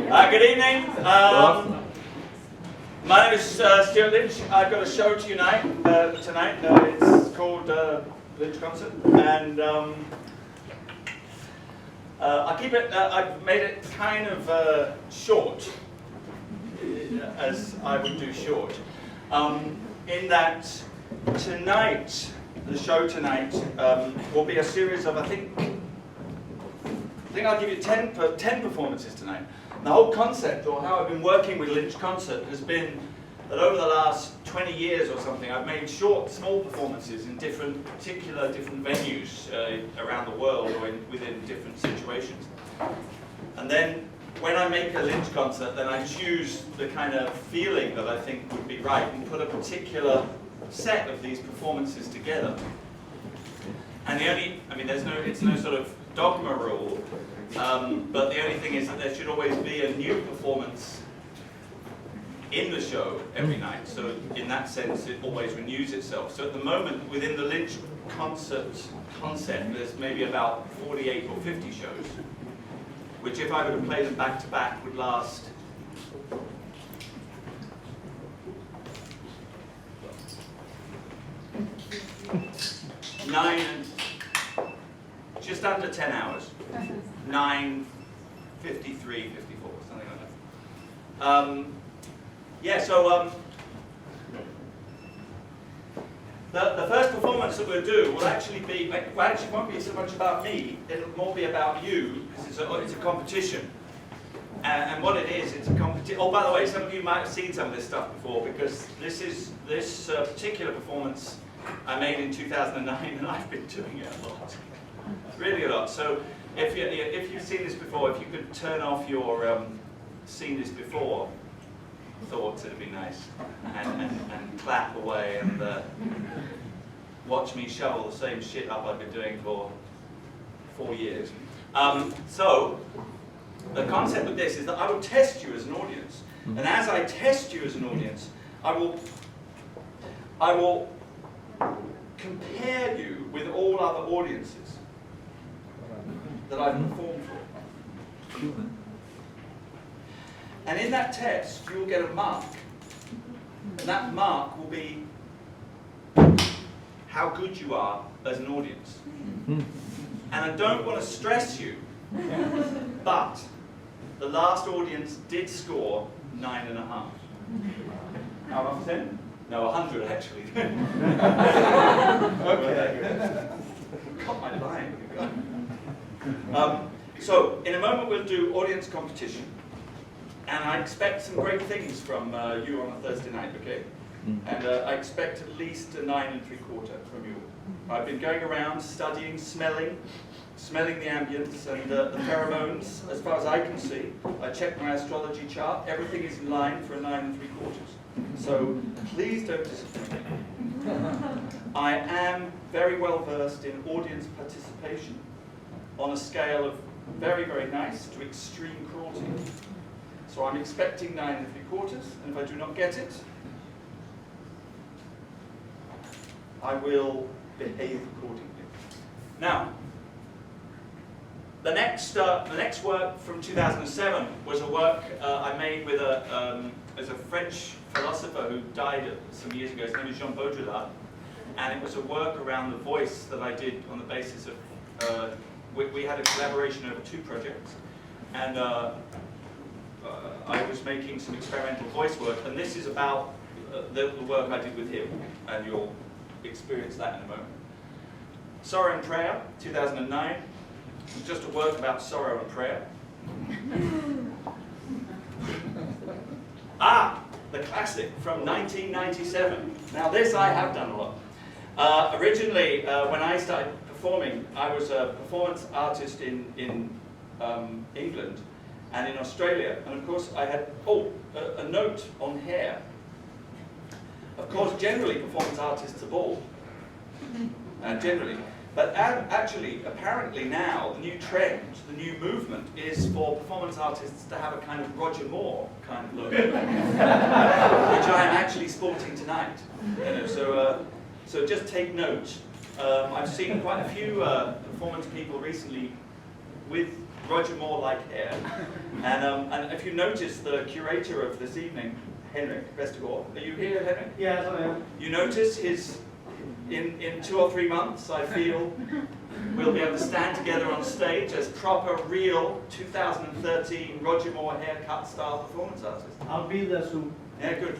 Good evening. My name is Stuart Lynch. I've got a show tonight. It's called Lynch Concert, and I'll keep it. I've made it kind of short, as I would do short. In that tonight, the show tonight will be a series of I think I'll give you 10 performances tonight. The whole concept, or how I've been working with Lynch Concert, has been that over the last 20 years or something, I've made short, small performances in different venues around the world or within different situations. And then when I make a Lynch concert, then I choose the kind of feeling that I think would be right and put a particular set of these performances together. And it's no sort of dogma rule, but the only thing is that there should always be a new performance in the show every night. So in that sense, it always renews itself. So at the moment, within the Lynch concert concept, there's maybe about 48 or 50 shows, which if I were to play them back to back would last just under 10 hours, 9:53, 54, something like that. The first performance that we'll do will actually won't be so much about me, it'll more be about you, because it's a competition. And what it is, it's a competition. Oh, by the way, some of you might have seen some of this stuff before, because this particular performance I made in 2009, and I've been doing it a lot. Really a lot. So if you've seen this before, if you could turn off your seen this before thoughts, it'd be nice, and clap away and watch me shovel the same shit up I've been doing for 4 years. So the concept of this is that I will test you as an audience, and as I test you as an audience, I will compare you with all other audiences that I've performed for. And in that test, you'll get a mark. And that mark will be how good you are as an audience. And I don't want to stress you, but the last audience did score 9.5. Out of 10? No, 100 actually. Okay. Got my line. So, in a moment we'll do audience competition. And I expect some great things from you on a Thursday night, okay? And I expect at least a 9 3/4 from you. I've been going around studying, smelling the ambience and the pheromones as far as I can see. I checked my astrology chart. Everything is in line for a 9 3/4. So please don't disappoint me. I am very well versed in audience participation on a scale of very, very nice to extreme cruelty. So I'm expecting 9 3/4, and if I do not get it, I will behave accordingly. Now, the next work from 2007 was a work I made with as a French philosopher who died some years ago. His name is Jean Baudrillard, and it was a work around the voice that I did on the basis of. We had a collaboration over 2 projects, and I was making some experimental voice work, and this is about the work I did with him, and you'll experience that in a moment. Sorrow and Prayer, 2009. It was just a work about sorrow and prayer. The classic from 1997. Now this I have done a lot. Originally, when I started performing, I was a performance artist in England and in Australia, and of course I had a note on hair. Of course, generally performance artists are bald, generally, but actually, apparently now the new trend, the new movement is for performance artists to have a kind of Roger Moore kind of look, which I am actually sporting tonight. So just take note. I've seen quite a few performance people recently with Roger Moore-like hair. And if you notice, the curator of this evening, Henrik Vestergaard, are you here, Henrik? Yes, I am. You notice his, in 2 or 3 months, I feel, we'll be able to stand together on stage as proper, real 2013 Roger Moore haircut style performance artists. I'll be there soon. Yeah, good.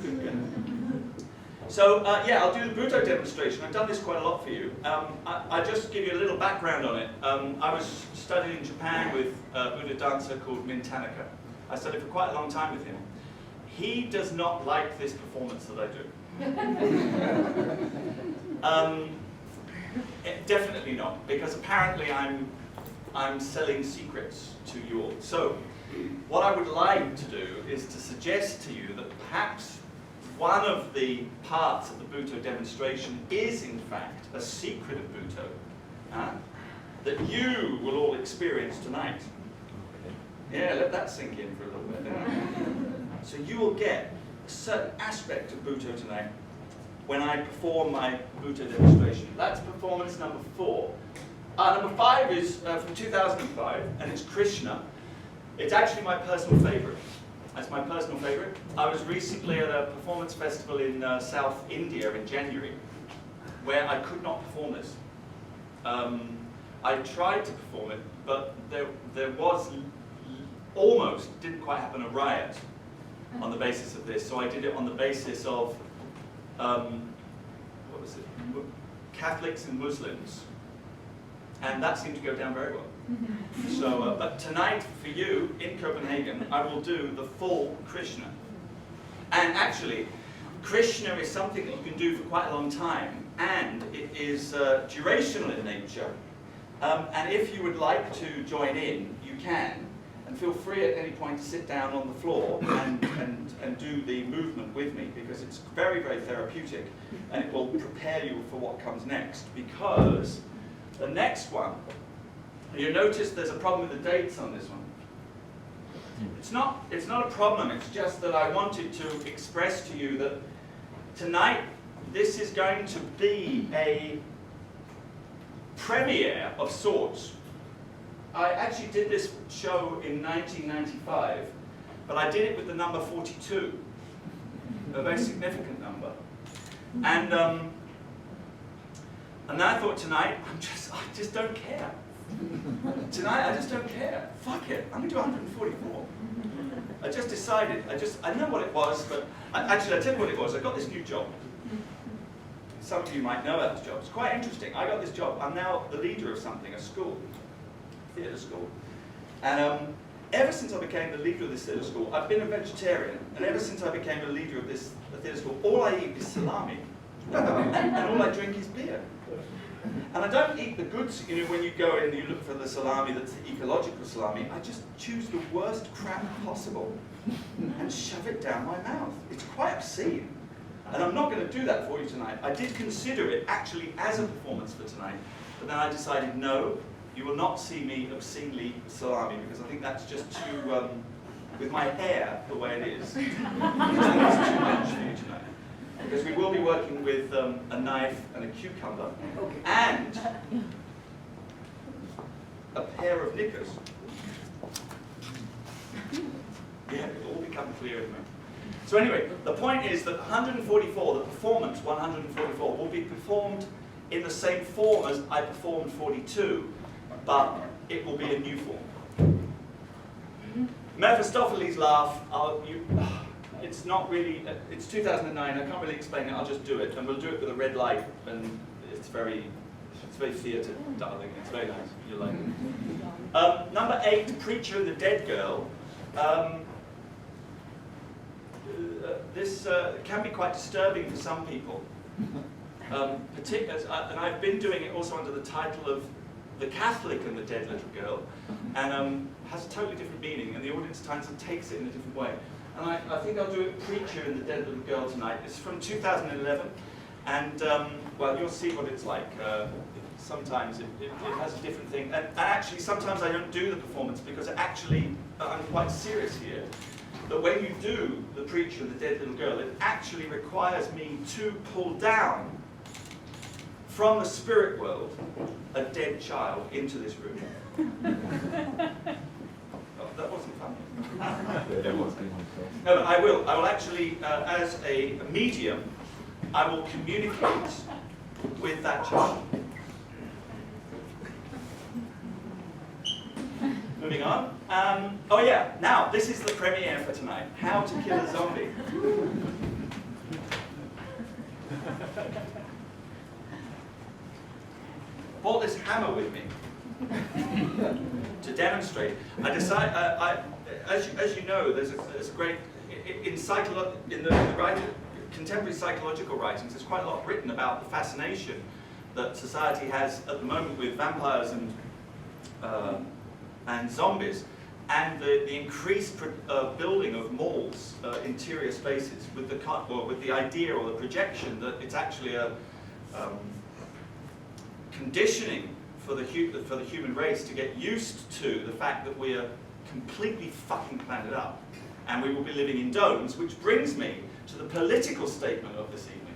So, yeah, I'll do the Buto demonstration. I've done this quite a lot for you. I'll just give you a little background on it. I was studying in Japan with a Buto dancer called Min Tanaka. I studied for quite a long time with him. He does not like this performance that I do. Definitely not, because apparently I'm selling secrets to you all. So, what I would like to do is to suggest to you that perhaps one of the parts of the Buto demonstration is, in fact, a secret of Buto that you will all experience tonight. Yeah, let that sink in for a little bit. So you will get a certain aspect of Buto tonight when I perform my Buto demonstration. That's performance number 4. Number 5 is from 2005, and it's Krishna. It's actually my personal favorite. That's my personal favorite. I was recently at a performance festival in South India in January, where I could not perform this. I tried to perform it, but there was almost, didn't quite happen, a riot on the basis of this. So I did it on the basis of, what was it, Catholics and Muslims. And that seemed to go down very well. So, but tonight for you in Copenhagen, I will do the full Krishna. And actually, Krishna is something that you can do for quite a long time, and it is durational in nature. And if you would like to join in, you can. And feel free at any point to sit down on the floor and do the movement with me, because it's very, very therapeutic, and it will prepare you for what comes next. Because the next one, you notice there's a problem with the dates on this one. It's not a problem, it's just that I wanted to express to you that tonight this is going to be a premiere of sorts. I actually did this show in 1995, but I did it with the number 42, a very significant number. And then I thought tonight, I just don't care. Tonight, I just don't care. Fuck it, I'm going to do 144. I just decided, I know what it was, but actually I'll tell you what it was. I got this new job. Some of you might know about this job. It's quite interesting. I got this job. I'm now the leader of something, a school, theatre school. And ever since I became the leader of this theatre school, I've been a vegetarian. And ever since I became a leader of this theatre school, all I eat is salami. And all I drink is beer. And I don't eat the goods, you know, when you go in and you look for the salami that's the ecological salami, I just choose the worst crap possible and shove it down my mouth. It's quite obscene. And I'm not going to do that for you tonight. I did consider it actually as a performance for tonight, but then I decided no, you will not see me obscenely salami, because I think that's just too, with my hair the way it is, I think it's too much for you tonight. Because we will be working with a knife and a cucumber and a pair of knickers. Yeah, it'll all become clear in me. So anyway, the point is that 144, the performance 144, will be performed in the same form as I performed 42, but it will be a new form. Mephistopheles' laugh, it's not really, it's 2009, I can't really explain it, I'll just do it, and we'll do it with a red light, and it's very theatre, darling, it's very nice, you'll like it. Number 8, Preacher and the Dead Girl. This can be quite disturbing for some people, and I've been doing it also under the title of The Catholic and the Dead Little Girl, and has a totally different meaning, and the audience takes it in a different way. And I think I'll do it Preacher and the Dead Little Girl tonight. It's from 2011, and well, you'll see what it's like. Sometimes it has a different thing, and actually sometimes I don't do the performance because actually I'm quite serious here. That when you do the Preacher and the Dead Little Girl, it actually requires me to pull down from the spirit world a dead child into this room. That wasn't funny. No, but I will actually, as a medium, I will communicate with that child. Moving on. Oh yeah, now this is the premiere for tonight. How to kill a zombie. Brought this hammer with me to demonstrate. I decided, as you know, there's a great in the contemporary psychological writings. There's quite a lot written about the fascination that society has at the moment with vampires and zombies, and the increased building of malls, interior spaces, with the idea or the projection that it's actually a conditioning for the human race to get used to the fact that we are completely fucking planted up, and we will be living in domes, which brings me to the political statement of this evening,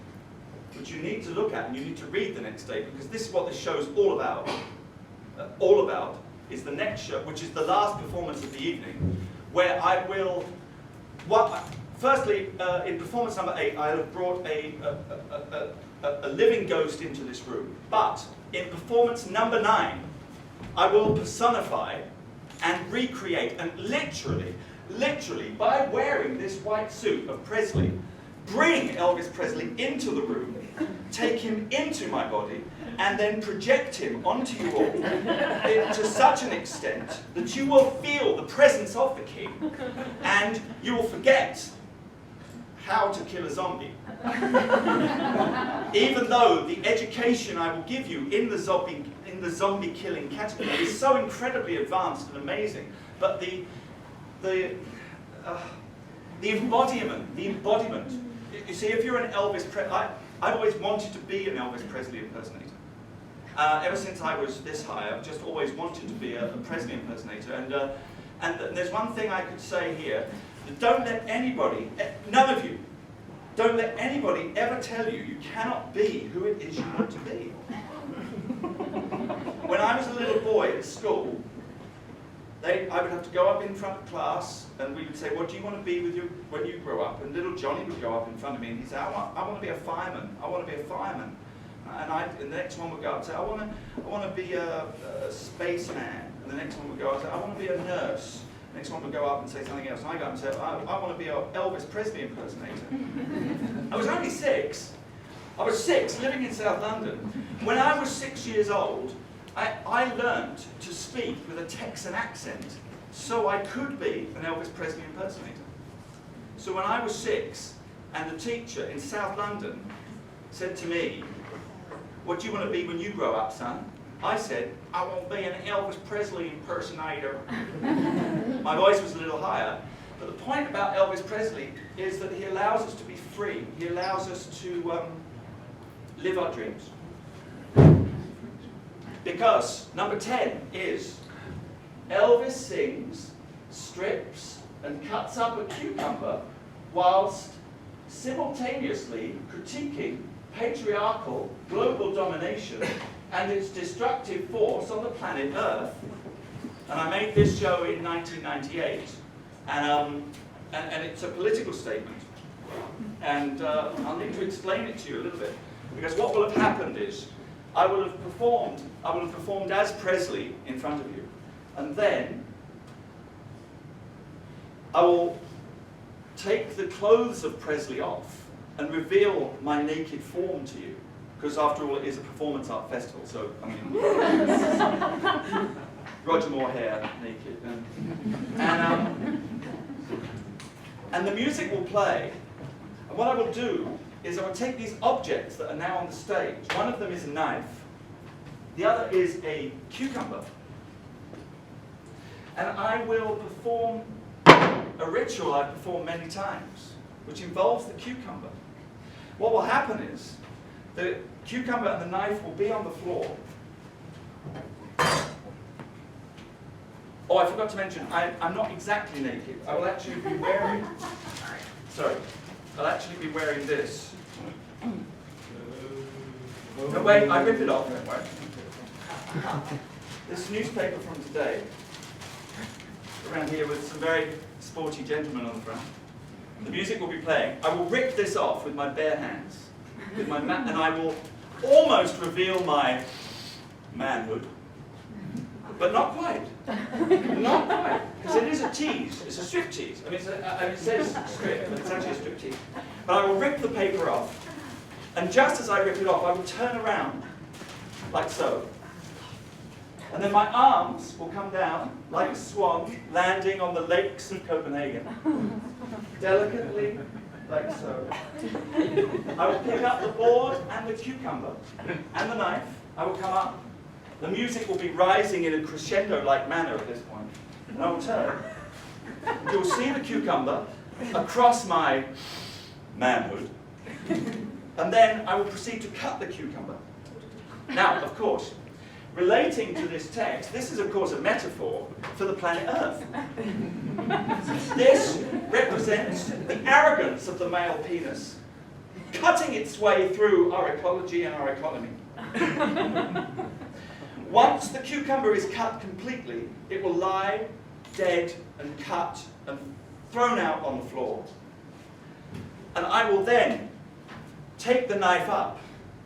which you need to look at, and you need to read the next statement, because this is what this show is all about. All about is the next show, which is the last performance of the evening, where I will, firstly, in performance number 8, I have brought a living ghost into this room, but in performance number 9, I will personify and recreate, and literally, by wearing this white suit of Presley, bring Elvis Presley into the room, take him into my body, and then project him onto you all to such an extent that you will feel the presence of the king, and you will forget how to kill a zombie. Even though the education I will give you in the zombie killing category is so incredibly advanced and amazing, but the embodiment. You see, if you're an Elvis Presley, I've always wanted to be an Elvis Presley impersonator. Ever since I was this high, I've just always wanted to be a Presley impersonator. And there's one thing I could say here: don't let anybody, none of you, don't let anybody ever tell you you cannot be who it is you want to be. When I was a little boy at school, I would have to go up in front of class, and we would say, "What do you want to be when you grow up?" And little Johnny would go up in front of me, and he'd say, "I want to be a fireman. I want to be a fireman." And the next one would go up and say, "I want to be a spaceman." And the next one would go up and say, "I want to be a nurse." The next one would go up and say something else. And I go up and say, I want to be an Elvis Presley impersonator. I was only 6. I was 6, living in South London. When I was 6 years old, I learned to speak with a Texan accent so I could be an Elvis Presley impersonator. So when I was 6, and the teacher in South London said to me, "What do you want to be when you grow up, son?" I said, "I want to be an Elvis Presley impersonator." My voice was a little higher, but the point about Elvis Presley is that he allows us to be free. He allows us to live our dreams. Because number 10 is Elvis sings, strips, and cuts up a cucumber whilst simultaneously critiquing patriarchal global domination and its destructive force on the planet Earth. And I made this show in 1998, and it's a political statement. And I'll need to explain it to you a little bit, because what will have happened is I will have performed as Presley in front of you, and then I will take the clothes of Presley off and reveal my naked form to you, because after all, it is a performance art festival. So I mean, Roger Moore hair, naked, and the music will play. And what I will do is I will take these objects that are now on the stage. One of them is a knife. The other is a cucumber. And I will perform a ritual I've performed many times, which involves the cucumber. What will happen is the cucumber and the knife will be on the floor. Oh, I forgot to mention, I'm not exactly naked. I will actually be wearing, I'll actually be wearing this. No, wait, I ripped it off, don't worry. This newspaper from today around here with some very sporty gentlemen on the front. The music will be playing. I will rip this off with my bare hands, with my and I will almost reveal my manhood, but not quite. Not quite, because it is a tease. It's a strip tease. I mean, it says strip, but it's actually a strip tease. But I will rip the paper off, and just as I rip it off, I will turn around, like so. And then my arms will come down like a swan, landing on the lakes of Copenhagen. Delicately, like so. I will pick up the board and the cucumber and the knife. I will come up. The music will be rising in a crescendo-like manner at this point. And I will turn. You will see the cucumber across my manhood. And then I will proceed to cut the cucumber. Now, of course, relating to this text, this is of course a metaphor for the planet Earth. This represents the arrogance of the male penis, cutting its way through our ecology and our economy. Once the cucumber is cut completely, it will lie dead and cut and thrown out on the floor. And I will then take the knife up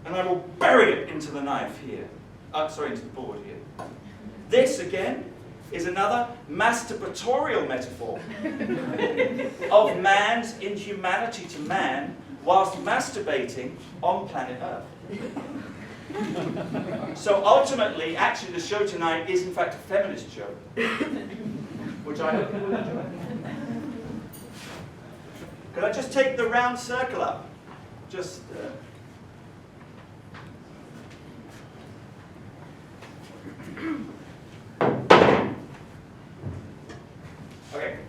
and I will bury it into the knife here. Into the board here. This, again, is another masturbatorial metaphor of man's inhumanity to man whilst masturbating on planet Earth. So ultimately, actually, the show tonight is in fact a feminist show, which I hope you will enjoy. Could I just take the round circle up? Just... Okay.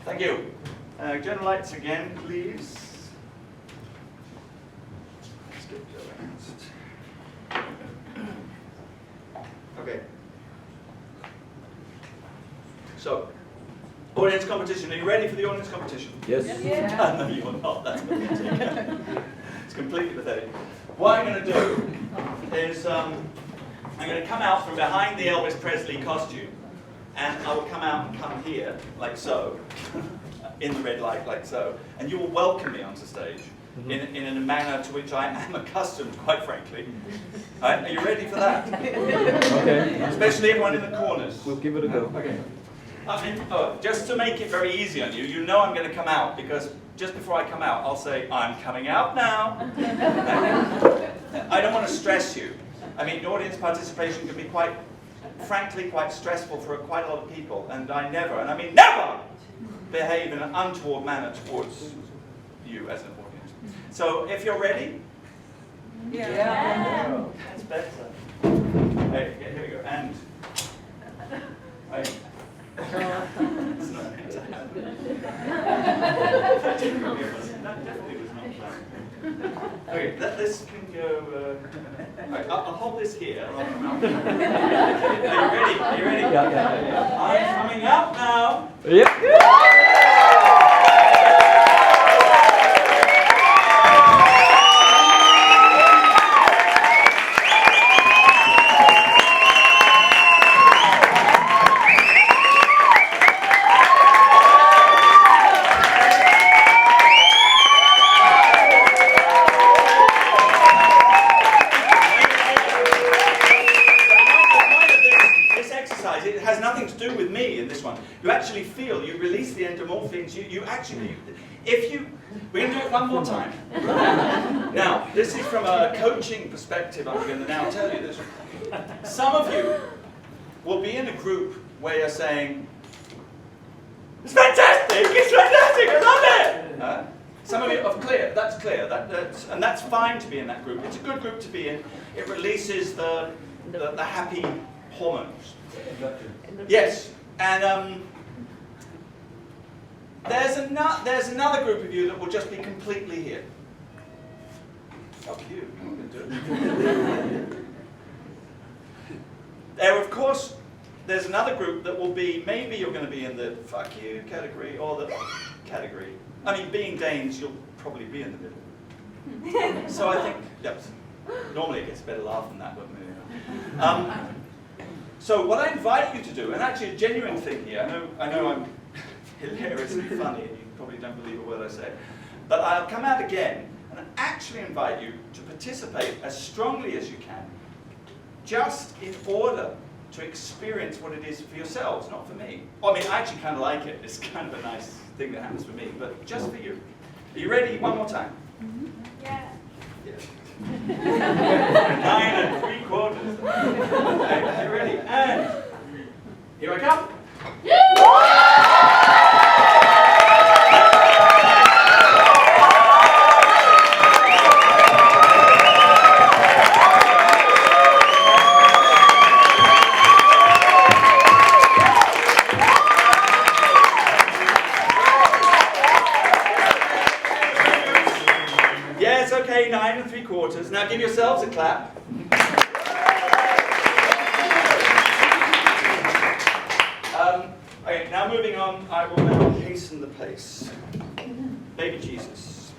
Thank you. General lights again, please. Let's get okay. So, audience competition. Are you ready for the audience competition? Yes. Yeah. No, you're not. That's pathetic. It's completely pathetic. What I'm going to do is I'm going to come out from behind the Elvis Presley costume, and I will come out and come here, like so, in the red light, like so, and you will welcome me onto stage in a manner to which I am accustomed, quite frankly. All right, are you ready for that? Okay. Especially everyone in the corners. We'll give it a go. Okay. Just to make it very easy on you, you know I'm going to come out because just before I come out, I'll say, I'm coming out now. I don't want to stress you. I mean, audience participation can be quite, frankly, quite stressful for quite a lot of people, and I never, and I mean never, behave in an untoward manner towards you as an audience. So, if you're ready, Yeah. that's better. Okay, here we go. And it's not meant to happen. That definitely was not planned. Okay, this can go. Right, I'll hold this here. And I'll come out. Are you ready? Are you ready? Yeah. I'm coming out now. Yep. You actually feel, you release the endomorphines, you actually, we're going to do it one more time. Now, this is from a coaching perspective, I'm going to now tell you this. Some of you will be in a group where you're saying, it's fantastic, I love it! Some of you are clear, that's clear, and that's fine to be in that group. It's a good group to be in. It releases the happy hormones. Yes. And there's another group of you that will just be completely here. Fuck you. I'm not going to do it. There, of course, there's another group that will be, maybe you're going to be in the fuck you category or the category. I mean, being Danes, you'll probably be in the middle. So I think, yep, normally it gets a better laugh than that, but maybe not. So what I invite you to do, and actually a genuine thing here, I know I'm hilariously funny and you probably don't believe a word I say, but I'll come out again and actually invite you to participate as strongly as you can, just in order to experience what it is for yourselves, not for me. Well, I mean, I actually kind of like it. It's kind of a nice thing that happens for me, but just for you. Are you ready? One more time. Yeah. Yeah. 9 3/4. Okay, are you ready? And here I come. Yes, okay, 9 3/4. Now give yourselves a clap. Okay, now moving on, I will now hasten the pace. Baby Jesus.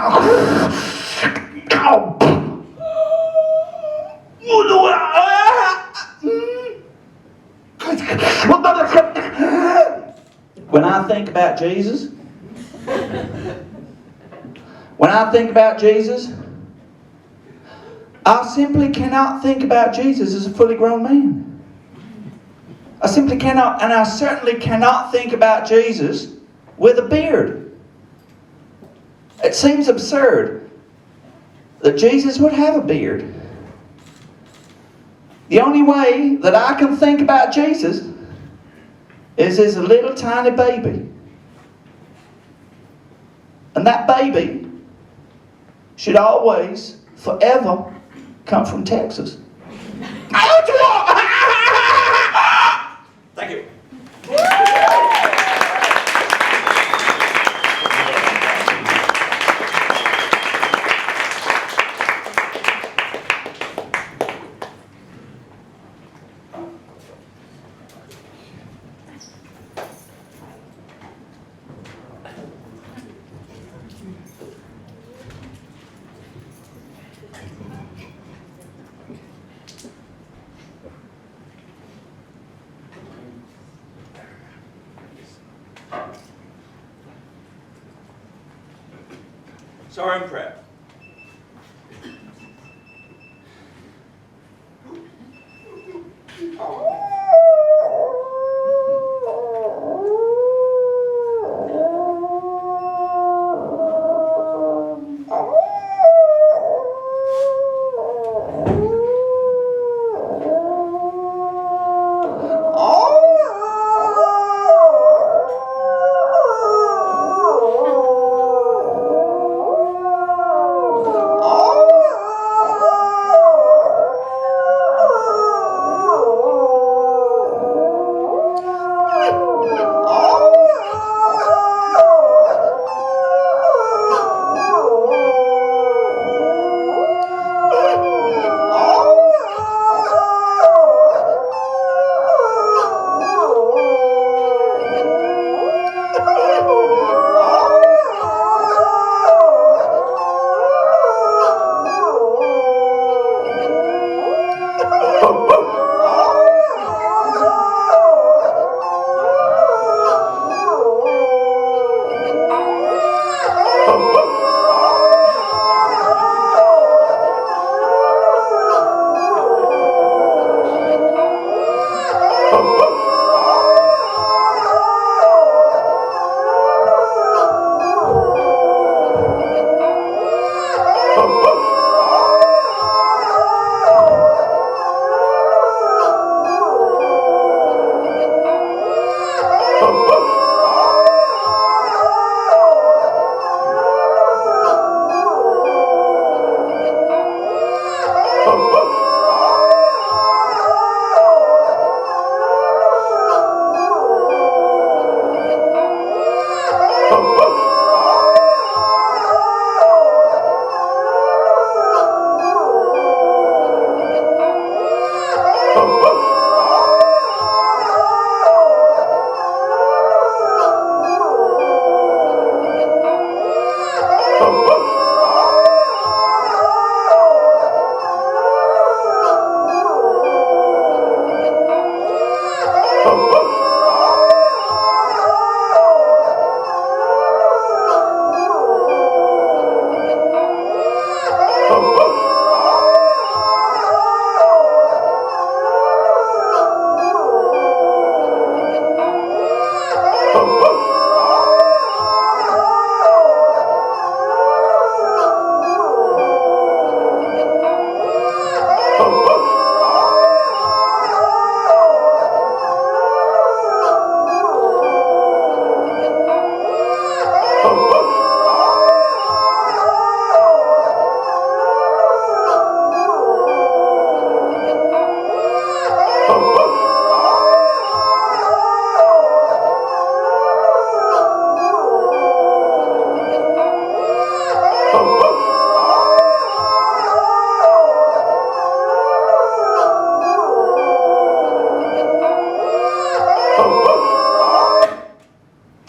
When I think about Jesus, I simply cannot think about Jesus as a fully grown man. I simply cannot, and I certainly cannot think about Jesus with a beard. It seems absurd that Jesus would have a beard. The only way that I can think about Jesus is as a little tiny baby. And that baby should always, forever, come from Texas. Thank you. Sorry, I'm prep.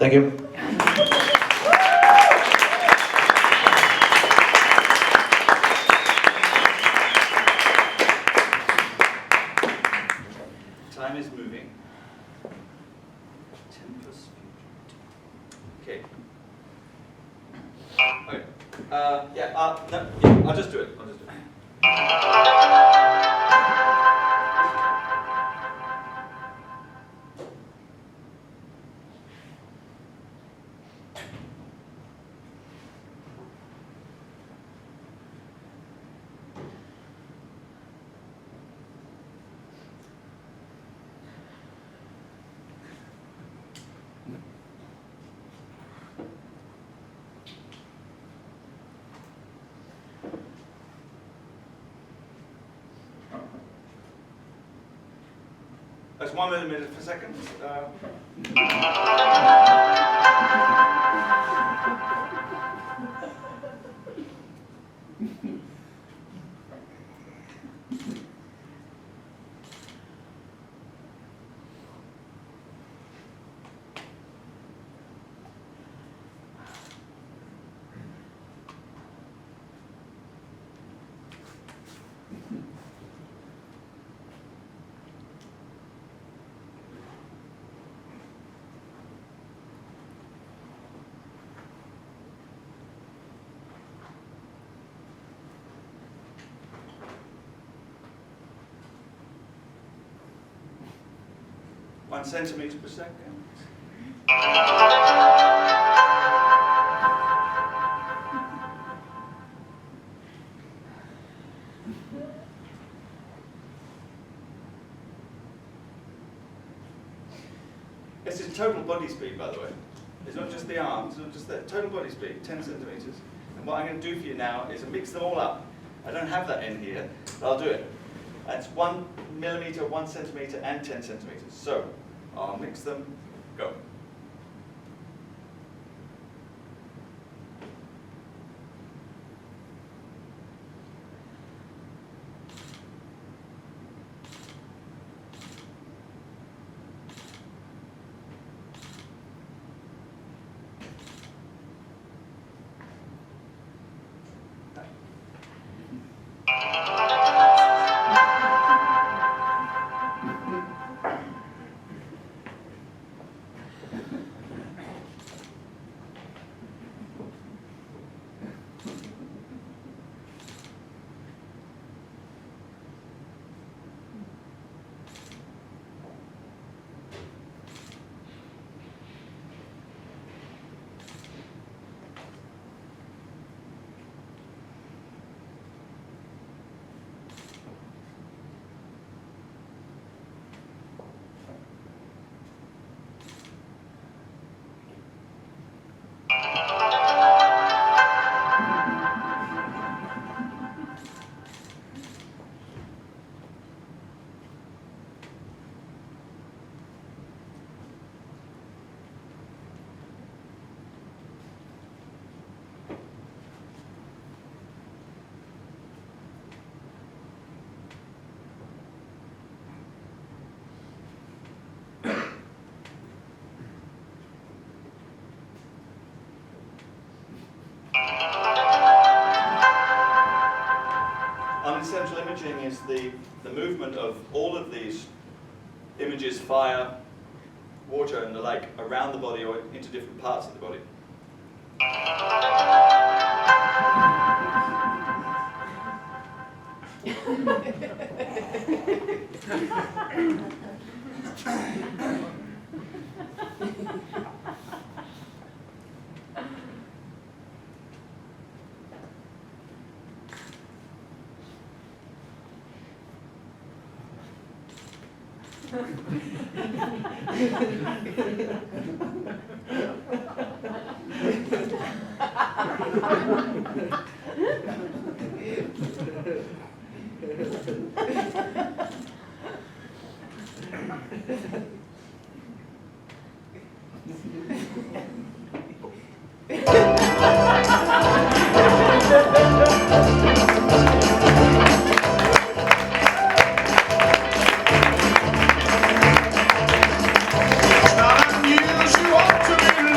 Thank you. moving. 10 plus. Okay. Okay. No, yeah, I'll just do it. That's 1 millimeter per second. One centimeter per second. This is total body speed, by the way. It's not just the arms, it's not just the total body speed, 10 centimeters. And what I'm going to do for you now is mix them all up. I don't have that in here, but I'll do it. That's 1 millimeter, 1 centimeter, and 10 centimeters. So I'll mix them. Go. Central imaging is the movement of all of these images, fire, water, and the like, around the body or into different parts of the body. It's not unusual to be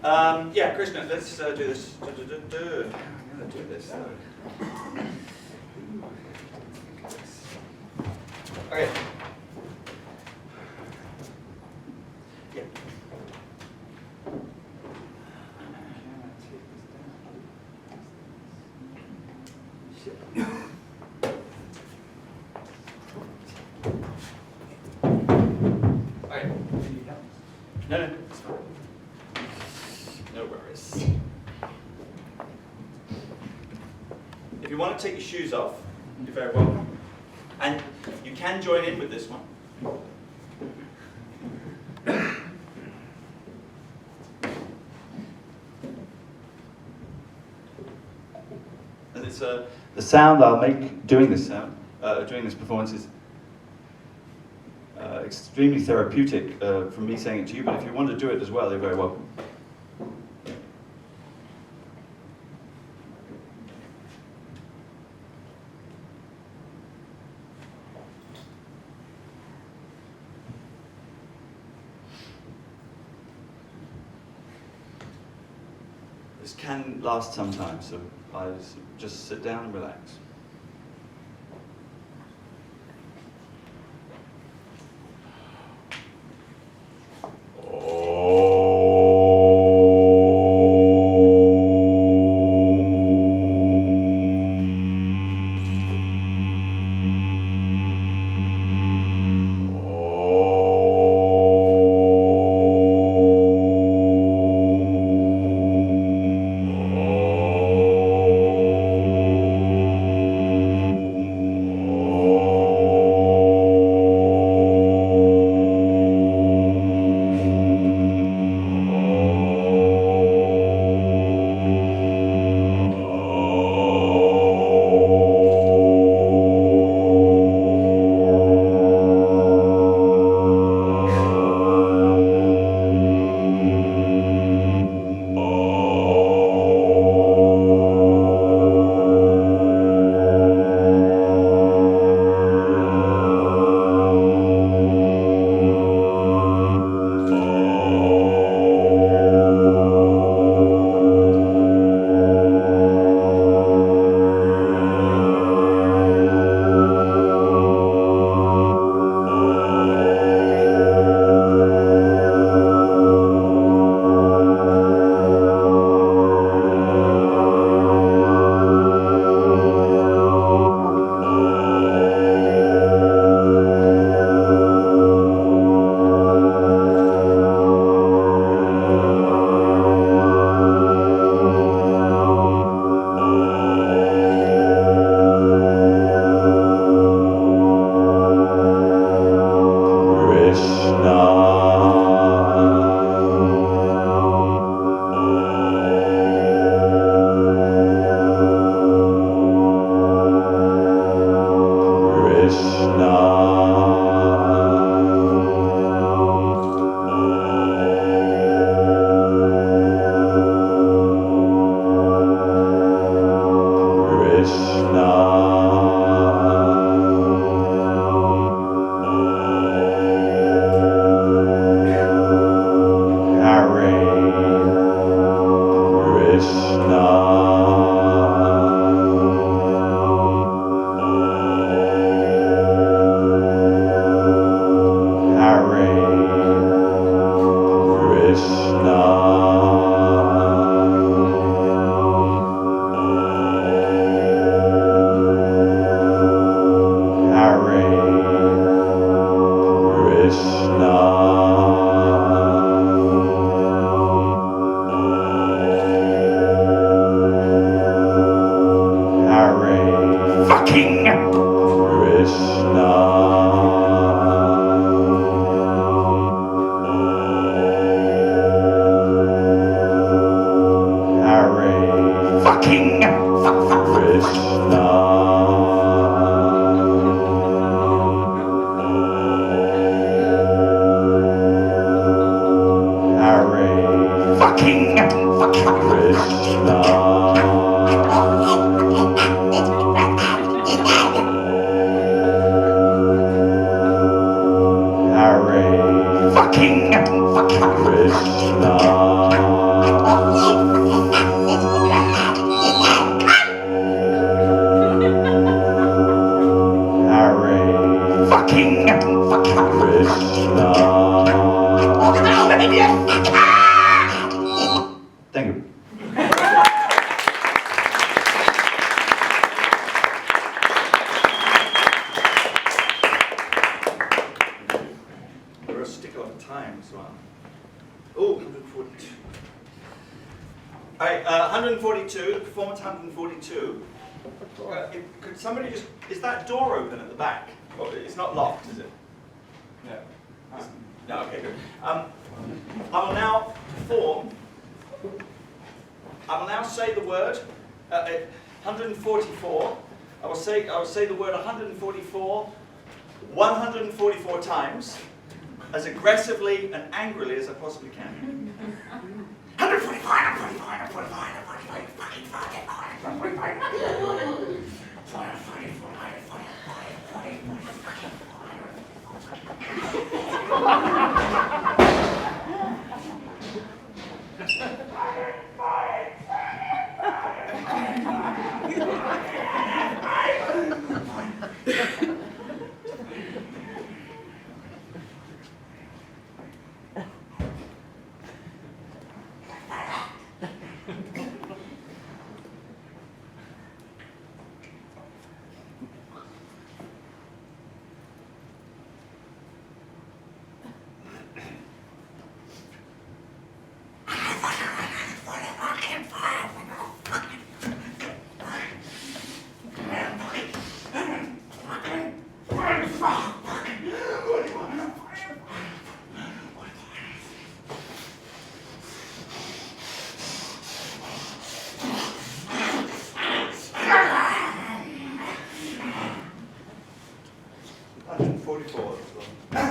Yeah, Krishna, let's do this. I'm going to do this. Okay. Yeah. Okay. No, it's fine. No worries. If you want to take your shoes off, you're very welcome. And you can join in with this one. And it's the sound I'll make doing this performance is extremely therapeutic from me saying it to you, but if you want to do it as well, you're very welcome. This can last some time, so I just sit down and relax. Hare fucking Krishna. next one. Oh, 142. All right, 142, performance 142. Could somebody just, is that door open at the back? Oh, it's not locked, is it? No. No, okay, good. I will now perform, I will now say the word, 144. I will say the word 144 times, as aggressively and angrily as I possibly can. 144, 144, 144, 144.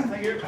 Thank you.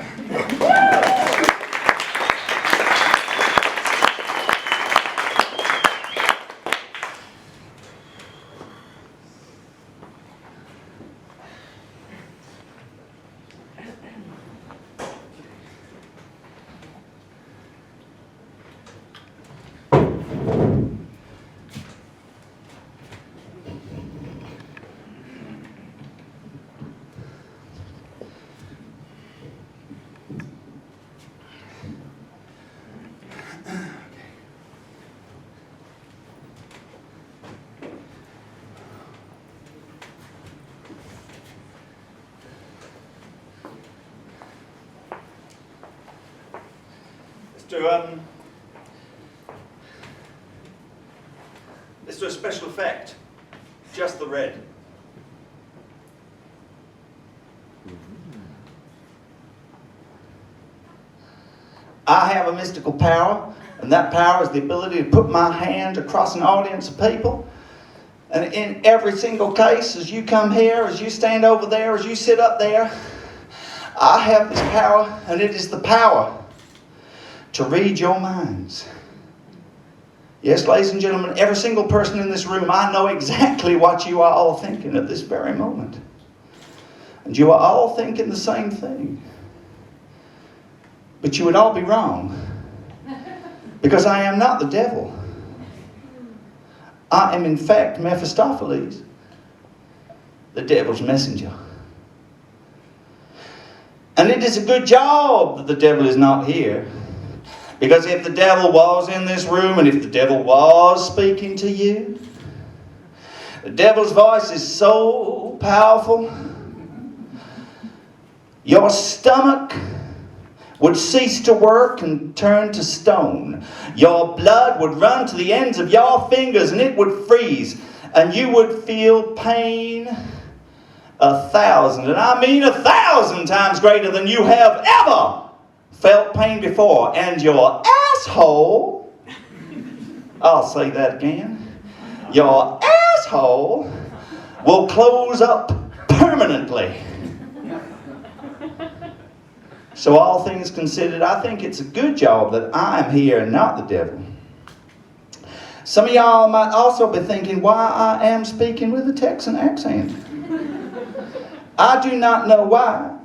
Let's do a special effect. Just the red. I have a mystical power, and that power is the ability to put my hand across an audience of people. And in every single case, as you come here, as you stand over there, as you sit up there, I have this power, and it is the power to read your minds. Yes, ladies and gentlemen, every single person in this room, I know exactly what you are all thinking at this very moment. And you are all thinking the same thing. But you would all be wrong. Because I am not the devil. I am in fact Mephistopheles, the devil's messenger. And it is a good job that the devil is not here. Because if the devil was in this room and if the devil was speaking to you, the devil's voice is so powerful, your stomach would cease to work and turn to stone. Your blood would run to the ends of your fingers and it would freeze. And you would feel pain 1,000, and I mean 1,000 times greater than you have ever felt pain before. And your asshole, I'll say that again, your asshole will close up permanently. So all things considered, I think it's a good job that I'm here and not the devil. Some of y'all might also be thinking why I am speaking with a Texan accent. I do not know why,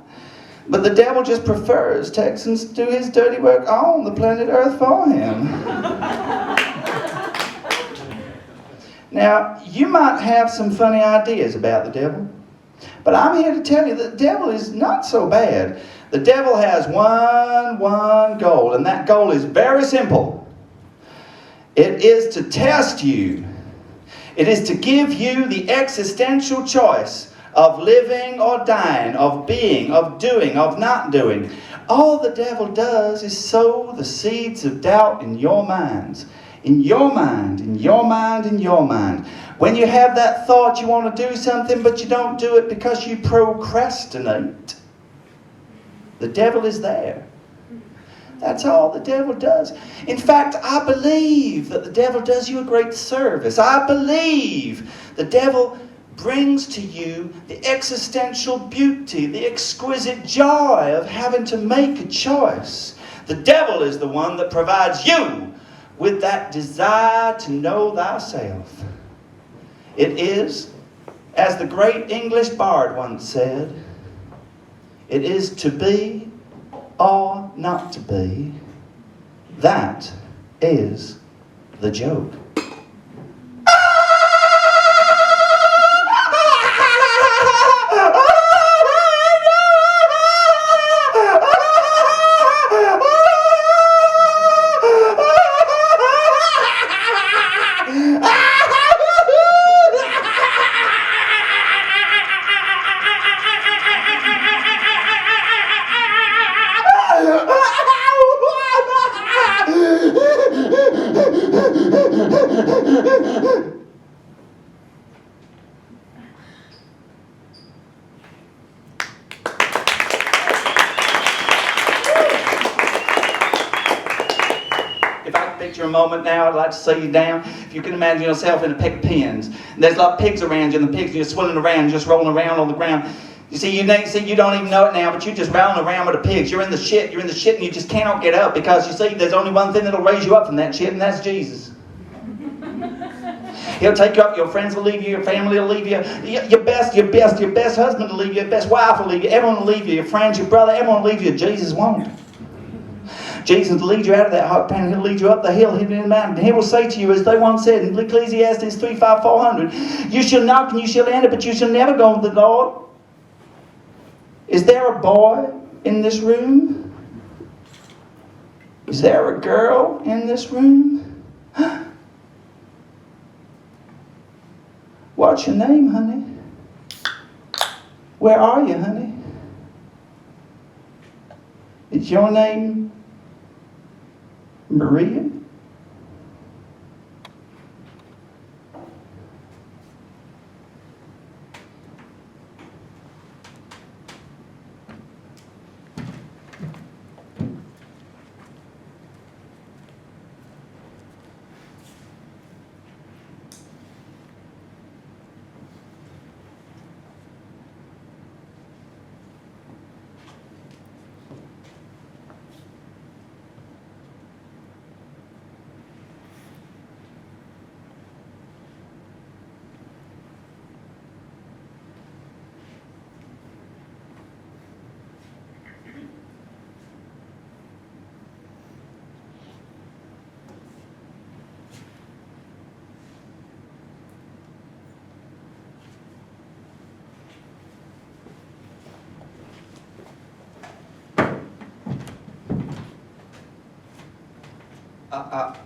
but the devil just prefers Texans do his dirty work on the planet Earth for him. Now, you might have some funny ideas about the devil, but I'm here to tell you that the devil is not so bad. The devil has one goal, and that goal is very simple. It is to test you. It is to give you the existential choice of living or dying, of being, of doing, of not doing. All the devil does is sow the seeds of doubt in your minds. In your mind, in your mind, in your mind. When you have that thought you want to do something, but you don't do it because you procrastinate, the devil is there. That's all the devil does. In fact, I believe that the devil does you a great service. I believe the devil brings to you the existential beauty, the exquisite joy of having to make a choice. The devil is the one that provides you with that desire to know thyself. It is, as the great English bard once said, it is to be or not to be. That is the joke. A moment now, I'd like to see you down. If you can imagine yourself in a peck of pins, and there's like pigs around you, and the pigs are just swirling around, just rolling around on the ground. You see, you don't even know it now, but you're just rolling around with the pigs. You're in the shit, and you just cannot get up because you see, there's only one thing that'll raise you up from that shit, and that's Jesus. He'll take you up. Your friends will leave you. Your family will leave you. Your best husband will leave you. Your best wife will leave you. Everyone will leave you. Your friends, your brother, everyone will leave you. Jesus won't. Jesus will lead you out of that hot pan. He'll lead you up the hill, hidden in the mountain. He will say to you, as they once said in Ecclesiastes 3:5-400, you shall knock and you shall enter, but you shall never go to the Lord. Is there a boy in this room? Is there a girl in this room? What's your name, honey? Where are you, honey? Is your name Maria?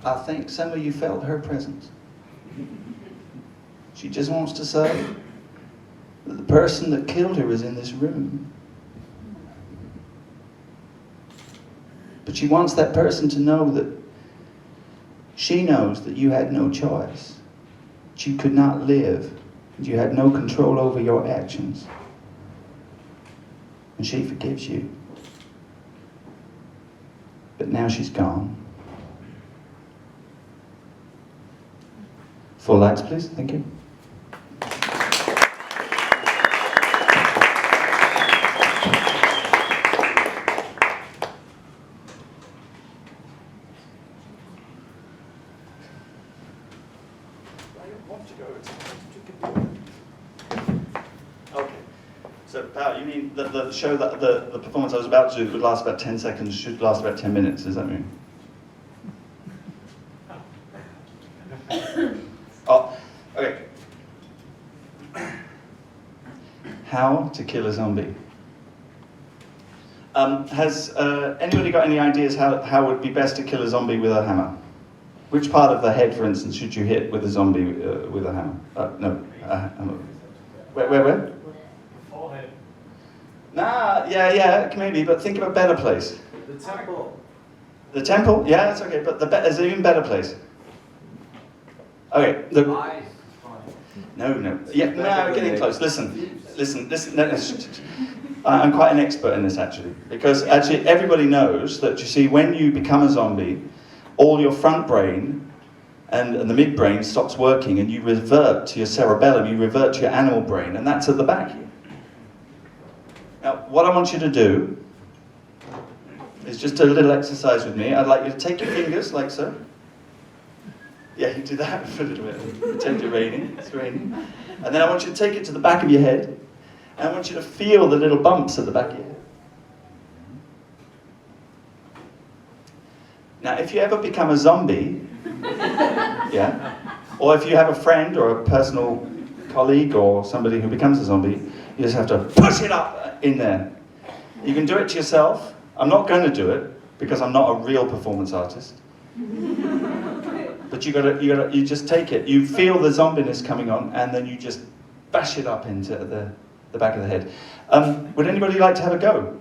I think some of you felt her presence. She just wants to say that the person that killed her is in this room. But she wants that person to know that she knows that you had no choice. That you could not live. That you had no control over your actions. And she forgives you. But now she's gone. Full lights, please. Thank you. Okay. So, you mean the show, that the performance I was about to do would last about 10 seconds, should last about 10 minutes, does that mean? Oh, okay. How to kill a zombie. Has anybody got any ideas how it would be best to kill a zombie with a hammer? Which part of the head, for instance, should you hit with a zombie with a hammer? No, hammer. Where? Forehead. Nah, yeah, maybe, but think of a better place. The temple. The temple? Yeah, that's okay, but there's an even better place. Okay, the... Eyes. No. Yeah, no, getting close. Listen. No, I'm quite an expert in this, actually. Because, actually, everybody knows that, you see, when you become a zombie, all your front brain and the midbrain stops working, and you revert to your cerebellum, you revert to your animal brain, and that's at the back. Now, what I want you to do is just a little exercise with me. I'd like you to take your fingers, like so. Yeah, you do that for a little bit. Pretend you're raining. It's raining. And then I want you to take it to the back of your head. And I want you to feel the little bumps at the back of your head. Now, if you ever become a zombie, yeah, or if you have a friend or a personal colleague or somebody who becomes a zombie, you just have to push it up in there. You can do it to yourself. I'm not going to do it because I'm not a real performance artist. But you just take it. You feel the zombiness coming on, and then you just bash it up into the back of the head. Would anybody like to have a go?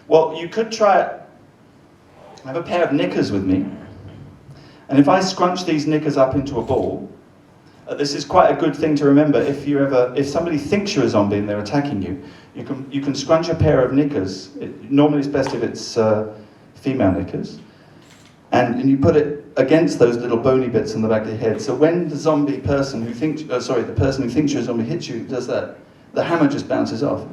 Well, you could try it. I have a pair of knickers with me, and if I scrunch these knickers up into a ball, this is quite a good thing to remember. If somebody thinks you're a zombie and they're attacking you, you can scrunch a pair of knickers. Normally, it's best if it's female knickers, and you put it against those little bony bits on the back of your head. So when the zombie person who thinks, the person who thinks you're a zombie hits you, does that, the hammer just bounces off.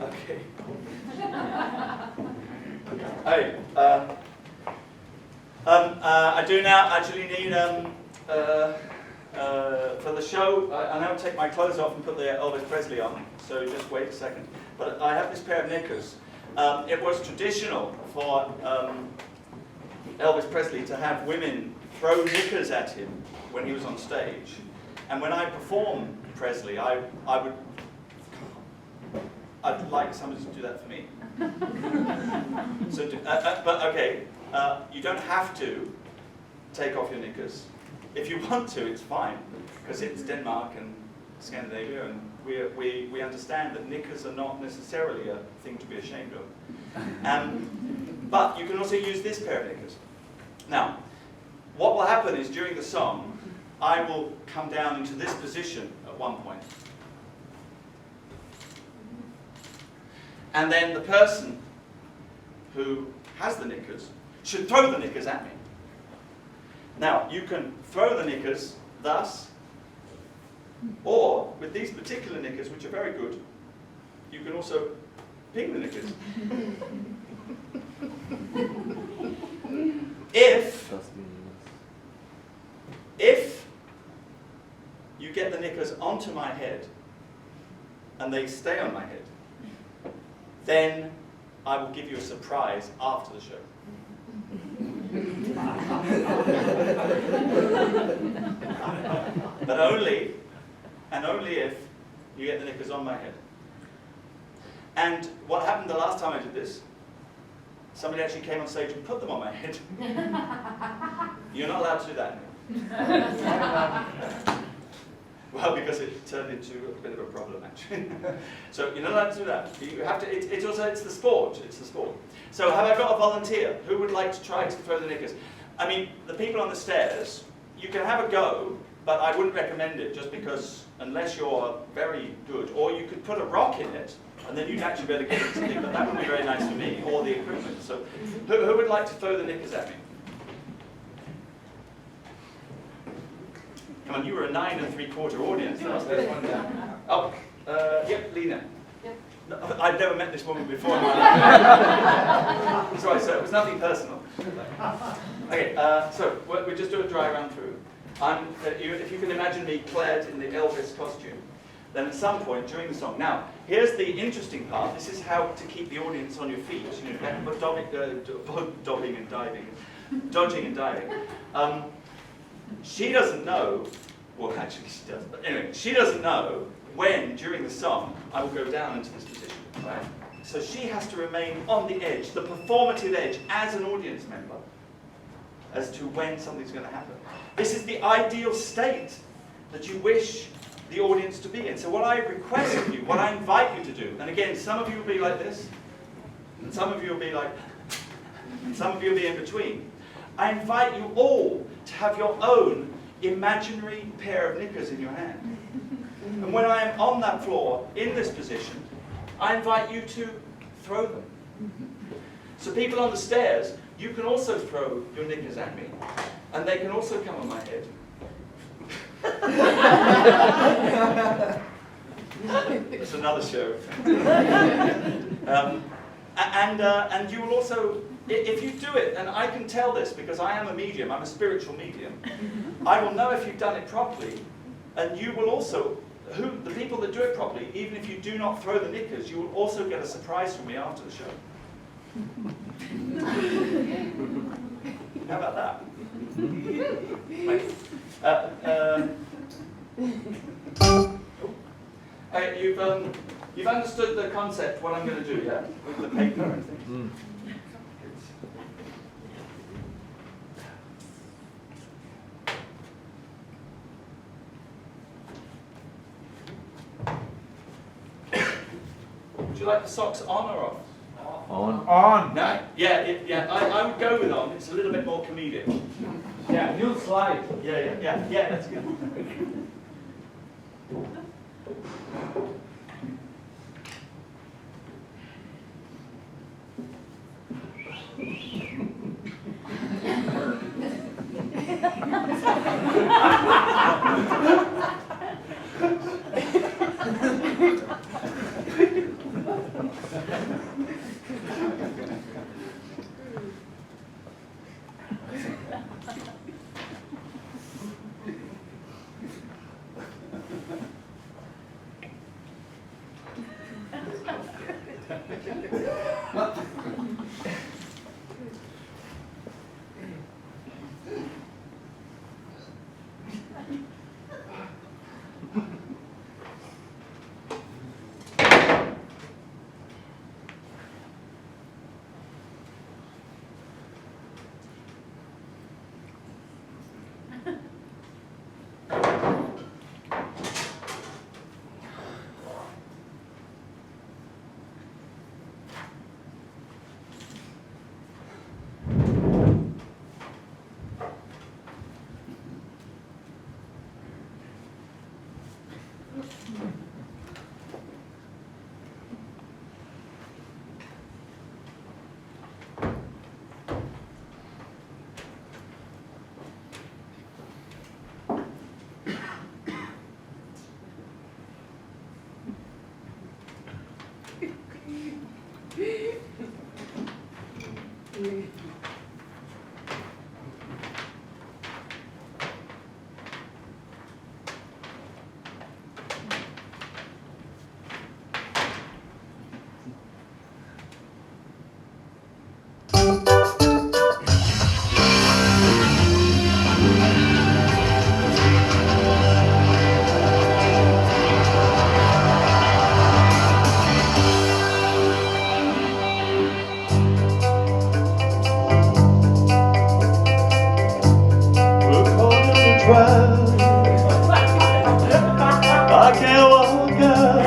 Okay. Hey. I do now actually need, for the show, I now take my clothes off and put the Elvis Presley on, so just wait a second. But I have this pair of knickers. It was traditional for Elvis Presley to have women throw knickers at him when he was on stage. And when I perform Presley, I'd like somebody to do that for me. So, but okay, you don't have to take off your knickers. If you want to, it's fine, because it's Denmark and Scandinavia, and we understand that knickers are not necessarily a thing to be ashamed of. But you can also use this pair of knickers. Now, what will happen is during the song, I will come down into this position at one point. And then the person who has the knickers should throw the knickers at me. Now, you can throw the knickers thus, or with these particular knickers, which are very good, you can also ping the knickers. If you get the knickers onto my head and they stay on my head, then I will give you a surprise after the show. But only if you get the knickers on my head. And what happened the last time I did this, somebody actually came on stage and put them on my head. You're not allowed to do that anymore. Well, because it turned into a bit of a problem, actually. So you're not allowed to do that. You have to. It's the sport. It's the sport. So have I got a volunteer who would like to try to throw the knickers? I mean, the people on the stairs, you can have a go, but I wouldn't recommend it just because unless you're very good, or you could put a rock in it, and then you'd actually be able to get it something. But that wouldn't be very nice for me or the equipment. So who would like to throw the knickers at me? Come on, you were a 9 3/4 audience. There's one down. Oh, yep, Lena. Yep. No, I've never met this woman before in my life. Sorry, so it was nothing personal. Okay, so we just do a dry run through. If you can imagine me clad in the Elvis costume, then at some point during the song. Now, here's the interesting part. This is how to keep the audience on your feet. You know, dodging and diving. She doesn't know, well actually she does, but anyway, she doesn't know when, during the song, I will go down into this position, right? So she has to remain on the edge, the performative edge, as an audience member, as to when something's going to happen. This is the ideal state that you wish the audience to be in. So what I request of you, what I invite you to do, and again, some of you will be like this, and some of you will be like, and some of you will be in between. I invite you all to have your own imaginary pair of knickers in your hand. And when I am on that floor, in this position, I invite you to throw them. So people on the stairs, you can also throw your knickers at me, and they can also come on my head. It's another show. And you will also, if you do it, and I can tell this because I am a medium, I'm a spiritual medium, I will know if you've done it properly, and you will also, the people that do it properly, even if you do not throw the knickers, you will also get a surprise from me after the show. How about that? You've understood the concept, what I'm going to do, yeah? With the paper and things. Would you like the socks on or off? On. No? Yeah, I would go with on. It's a little bit more comedic. Yeah, new slide. Yeah, that's good. I can't walk out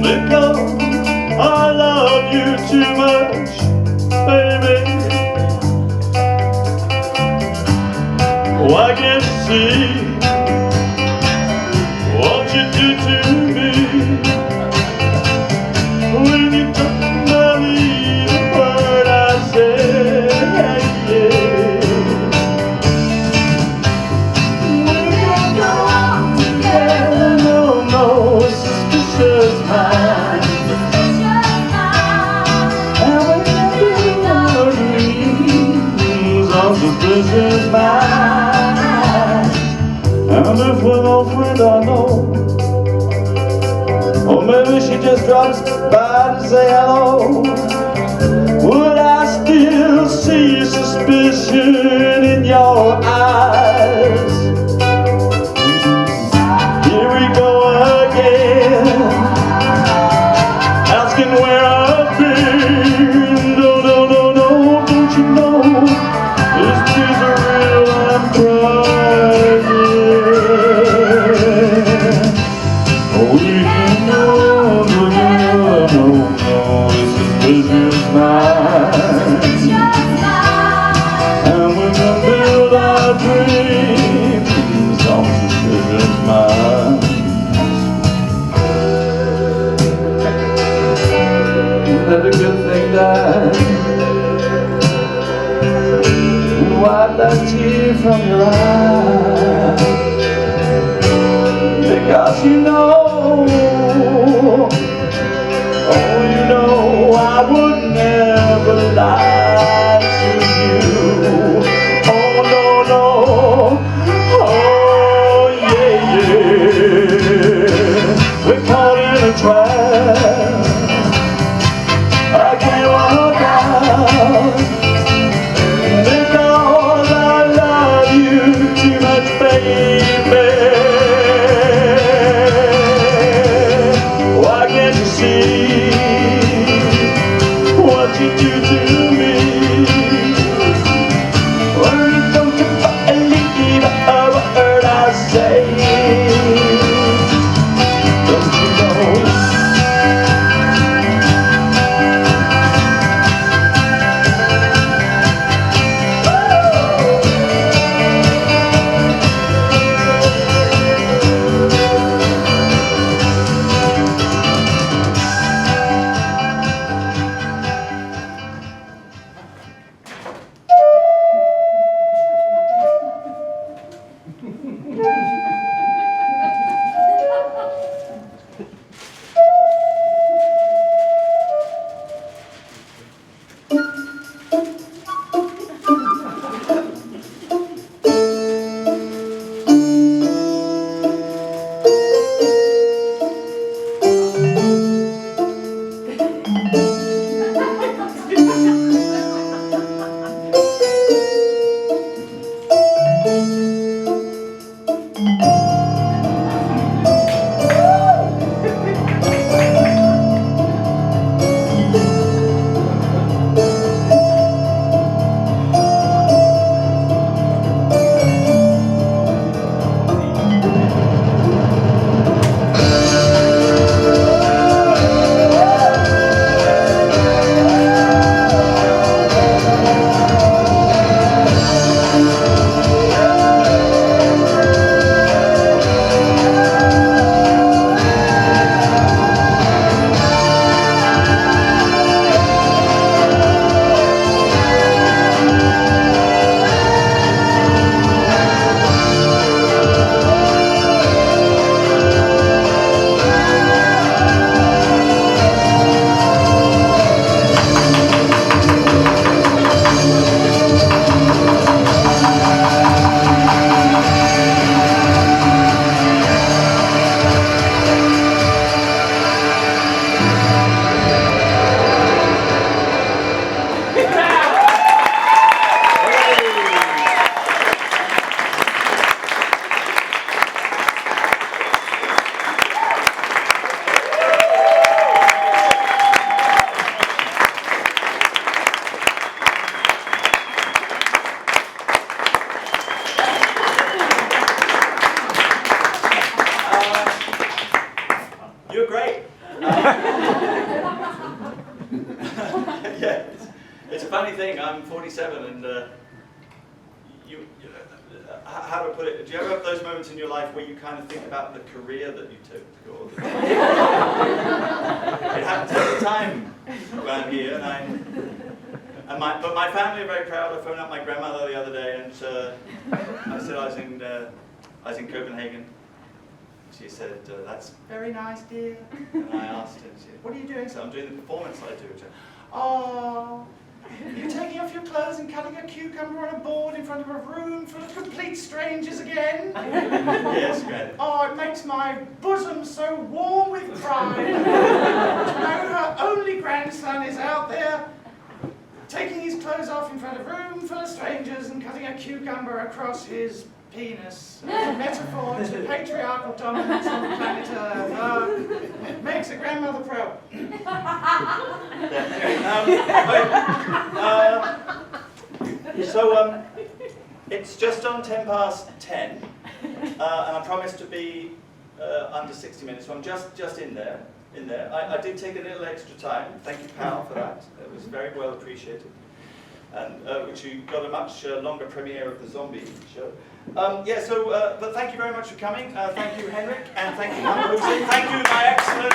because I love you too much, baby. Oh, I can see what you do to me when you don't believe a word I say. Suspicious mind. And if we're no friend I know, or maybe she just drops by to say hello, would I still see suspicion in your eyes? Here last tear from your eye, because you know, oh, you know I would never lie to you. Oh, no, no, oh, yeah, yeah. We're caught in a trap. I can't walk out because I love you too much, baby. Why can't you see what you do to me? When you don't believe a word I say, don't you know? You're great. Yeah, it's a funny thing. I'm 47, and how to put it? Do you ever have those moments in your life where you kind of think about the career that you took? Or it happens every time around here, but my family are very proud. I phoned up my grandmother the other day, and I said I was in Copenhagen. She said, "That's very nice, dear." And I asked her, she said, "What are you doing?" So I'm doing the performance I do. She said, "Oh, you're taking off your clothes and cutting a cucumber on a board in front of a room full of complete strangers again?" Yes, Granny. "Oh, it makes my bosom so warm with pride to know her only grandson is out there taking his clothes off in front of a room full of strangers and cutting a cucumber across his penis, a metaphor to patriarchal dominance on the planet Earth. Makes a grandmother proud." It's just on 10:10, and I promised to be under 60 minutes, so I'm just in there. I did take a little extra time. Thank you, pal, for that. It was very well appreciated. And which you got a much longer premiere of the zombie show. But thank you very much for coming. Thank you, Henrik, and thank you, pumpehuset. Thank you, my excellent